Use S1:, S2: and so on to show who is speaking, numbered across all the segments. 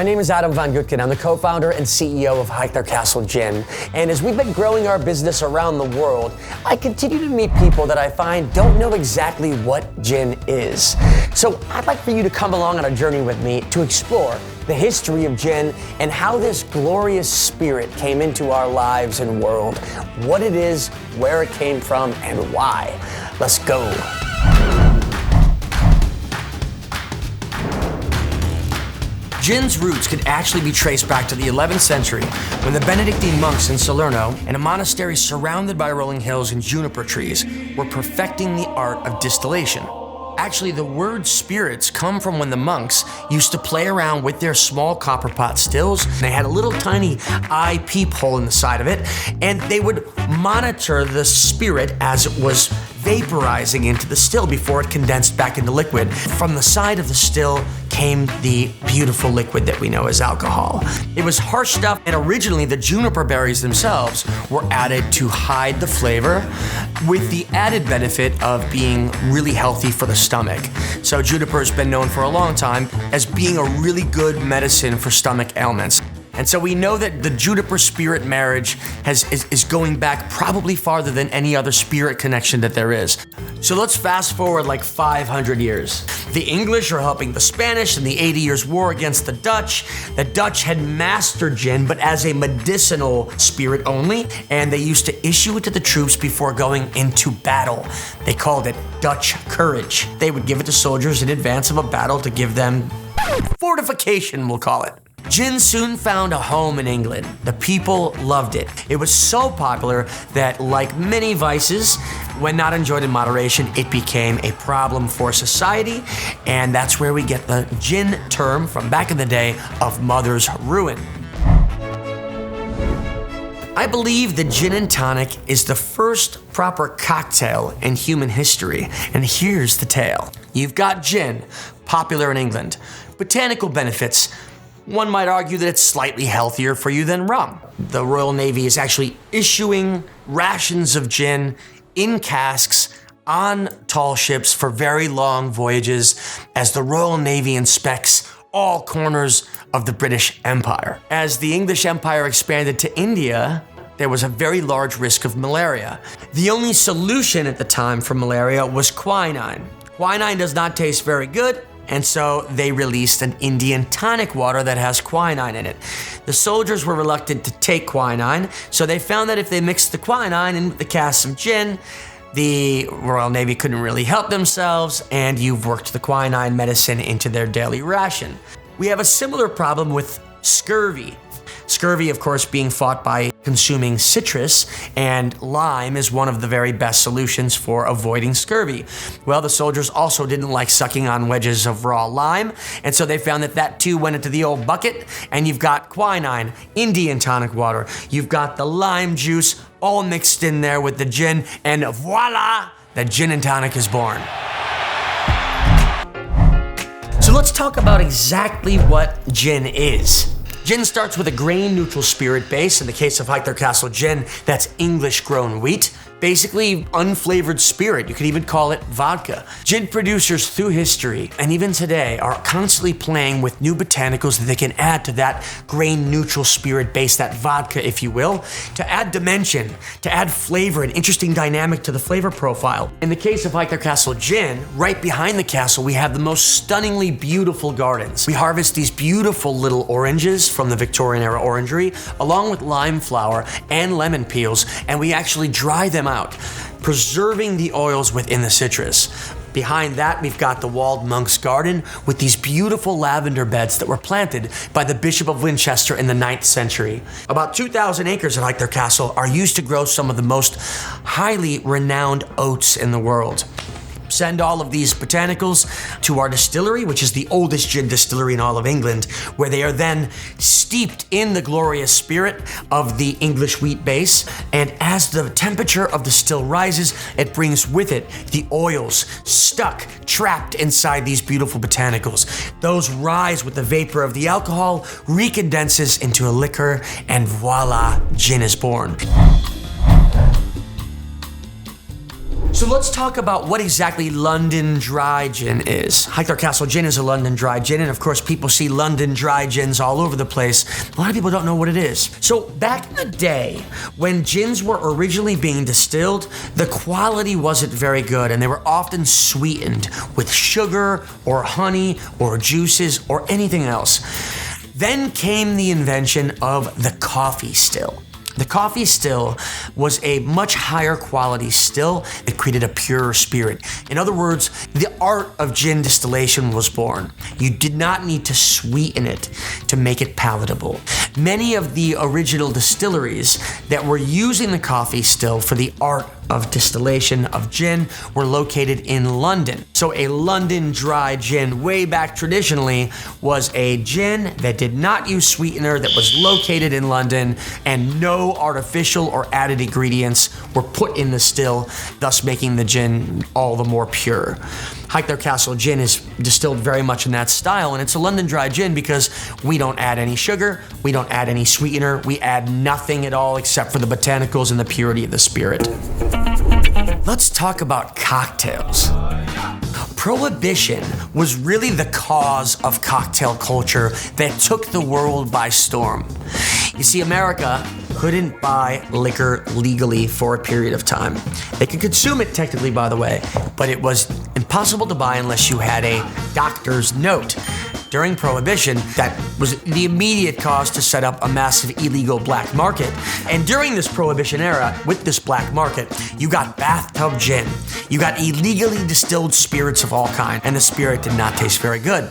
S1: My name is Adam von Gootkin. I'm the co-founder and CEO of Highclere Castle Gin. And as we've been growing our business around the world, I continue to meet people that I find don't know exactly what gin is. So I'd like for you to come along on a journey with me to explore the history of gin and how this glorious spirit came into our lives and world, what it is, where it came from, and why. Let's go. Gin's roots could actually be traced back to the 11th century when the Benedictine monks in Salerno, in a monastery surrounded by rolling hills and juniper trees, were perfecting the art of distillation. Actually, the word spirits come from when the monks used to play around with their small copper pot stills. They had a little tiny eye peephole in the side of it, and they would monitor the spirit as it was vaporizing into the still before it condensed back into liquid. From the side of the still came the beautiful liquid that we know as alcohol. It was harsh stuff, and originally the juniper berries themselves were added to hide the flavor, with the added benefit of being really healthy for the stomach. So juniper has been known for a long time as being a really good medicine for stomach ailments. And so we know that the juniper spirit marriage is going back probably farther than any other spirit connection that there is. So let's fast forward like 500 years. The English are helping the Spanish in the 80 Years' War against the Dutch. The Dutch had mastered gin, but as a medicinal spirit only, and they used to issue it to the troops before going into battle. They called it Dutch courage. They would give it to soldiers in advance of a battle to give them fortification, we'll call it. Gin soon found a home in England. The people loved it. It was so popular that, like many vices, when not enjoyed in moderation, it became a problem for society, and that's where we get the gin term from back in the day of mother's ruin. I believe the gin and tonic is the first proper cocktail in human history, and here's the tale. You've got gin, popular in England. Botanical benefits. One might argue that it's slightly healthier for you than rum. The Royal Navy is actually issuing rations of gin in casks on tall ships for very long voyages as the Royal Navy inspects all corners of the British Empire. As the English Empire expanded to India, there was a very large risk of malaria. The only solution at the time for malaria was quinine. Quinine does not taste very good, and so they released an Indian tonic water that has quinine in it. The soldiers were reluctant to take quinine, so they found that if they mixed the quinine in with the cask of gin, the Royal Navy couldn't really help themselves, and you've worked the quinine medicine into their daily ration. We have a similar problem with scurvy. Scurvy, of course, being fought by consuming citrus, and lime is one of the very best solutions for avoiding scurvy. Well, the soldiers also didn't like sucking on wedges of raw lime, and so they found that that too went into the old bucket, and you've got quinine, Indian tonic water, you've got the lime juice all mixed in there with the gin, and voila, the gin and tonic is born. So let's talk about exactly what gin is. Gin starts with a grain-neutral spirit base. In the case of Highclere Castle Gin, that's English-grown wheat. Basically, unflavored spirit. You could even call it vodka. Gin producers through history, and even today, are constantly playing with new botanicals that they can add to that grain-neutral spirit base, that vodka, if you will, to add dimension, to add flavor and interesting dynamic to the flavor profile. In the case of Highclere Castle Gin, right behind the castle, we have the most stunningly beautiful gardens. We harvest these beautiful little oranges from the Victorian-era orangery, along with lime flower and lemon peels, and we actually dry them out, preserving the oils within the citrus. Behind that, we've got the walled monk's garden with these beautiful lavender beds that were planted by the Bishop of Winchester in the 9th century. About 2,000 acres at Highclere Castle are used to grow some of the most highly renowned oats in the world. Send all of these botanicals to our distillery, which is the oldest gin distillery in all of England, where they are then steeped in the glorious spirit of the English wheat base. And as the temperature of the still rises, it brings with it the oils stuck, trapped inside these beautiful botanicals. Those rise with the vapor of the alcohol, recondenses into a liquor, and voila, gin is born. So let's talk about what exactly London Dry Gin is. Highclere Castle Gin is a London Dry Gin, and of course people see London Dry Gins all over the place. A lot of people don't know what it is. So back in the day, when gins were originally being distilled, the quality wasn't very good, and they were often sweetened with sugar or honey or juices or anything else. Then came the invention of the coffee still. The coffee still was a much higher quality still that created a purer spirit. In other words, the art of gin distillation was born. You did not need to sweeten it to make it palatable. Many of the original distilleries that were using the coffee still for the art of distillation of gin were located in London. So a London Dry Gin way back traditionally was a gin that did not use sweetener, that was located in London, and no artificial or added ingredients were put in the still, thus making the gin all the more pure. Highclere Castle Gin is distilled very much in that style, and it's a London Dry Gin because we don't add any sugar, we don't add any sweetener, we add nothing at all except for the botanicals and the purity of the spirit. Let's talk about cocktails. Prohibition was really the cause of cocktail culture that took the world by storm. You see, America couldn't buy liquor legally for a period of time. They could consume it technically, by the way, but it was impossible to buy unless you had a doctor's note. During Prohibition, that was the immediate cause to set up a massive illegal black market. And during this Prohibition era, with this black market, you got bathtub gin. You got illegally distilled spirits of all kinds, and the spirit did not taste very good.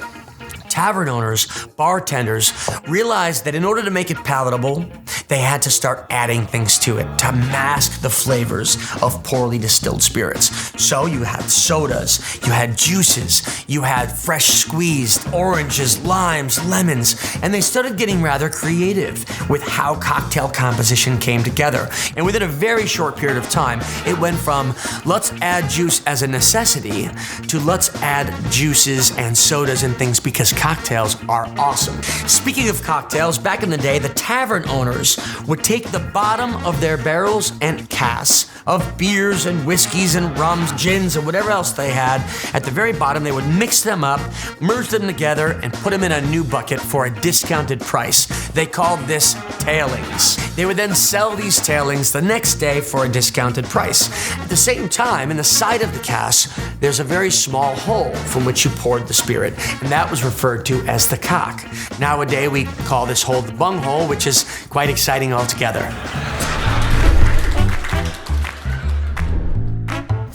S1: Tavern owners, bartenders, realized that in order to make it palatable, they had to start adding things to it to mask the flavors of poorly distilled spirits. So you had sodas, you had juices, you had fresh squeezed oranges, limes, lemons, and they started getting rather creative with how cocktail composition came together. And within a very short period of time, it went from let's add juice as a necessity to let's add juices and sodas and things because cocktails are awesome. Speaking of cocktails, back in the day, the tavern owners would take the bottom of their barrels and casks of beers and whiskeys and rums, gins, and whatever else they had. At the very bottom, they would mix them up, merge them together, and put them in a new bucket for a discounted price. They called this tailings. They would then sell these tailings the next day for a discounted price. At the same time, in the side of the cask, there's a very small hole from which you poured the spirit, and that was referred to as the cock. Nowadays, we call this hole the bunghole, which is quite exciting altogether.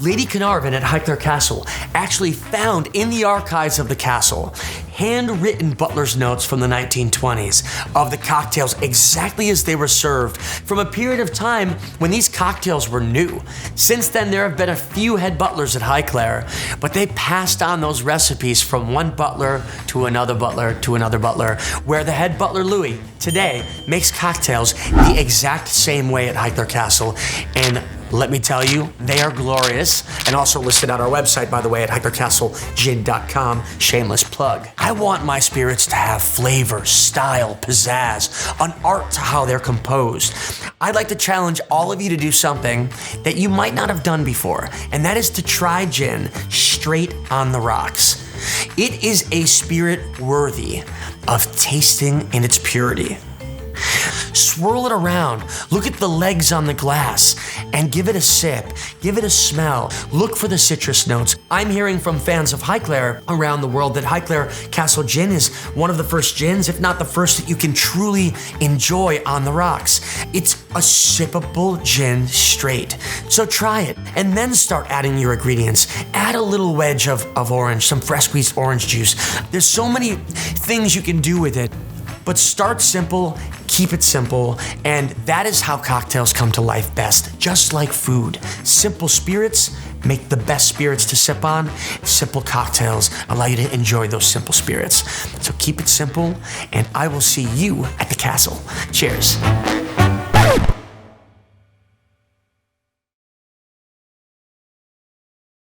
S1: Lady Carnarvon at Highclere Castle actually found in the archives of the castle handwritten butler's notes from the 1920s of the cocktails exactly as they were served from a period of time when these cocktails were new. Since then, there have been a few head butlers at Highclere, but they passed on those recipes from one butler to another butler to another butler, where the head butler, Louis, today makes cocktails the exact same way at Highclere Castle. And let me tell you, they are glorious, and also listed on our website, by the way, at highclerecastlegin.com. Shameless plug. I want my spirits to have flavor, style, pizzazz, an art to how they're composed. I'd like to challenge all of you to do something that you might not have done before, and that is to try gin straight on the rocks. It is a spirit worthy of tasting in its purity. Swirl it around, look at the legs on the glass, and give it a sip, give it a smell. Look for the citrus notes. I'm hearing from fans of Highclere around the world that Highclere Castle Gin is one of the first gins, if not the first, that you can truly enjoy on the rocks. It's a sippable gin straight. So try it, and then start adding your ingredients. Add a little wedge of orange, some fresh squeezed orange juice. There's so many things you can do with it. But start simple, keep it simple, and that is how cocktails come to life best, just like food. Simple spirits make the best spirits to sip on. Simple cocktails allow you to enjoy those simple spirits. So keep it simple, and I will see you at the castle. Cheers.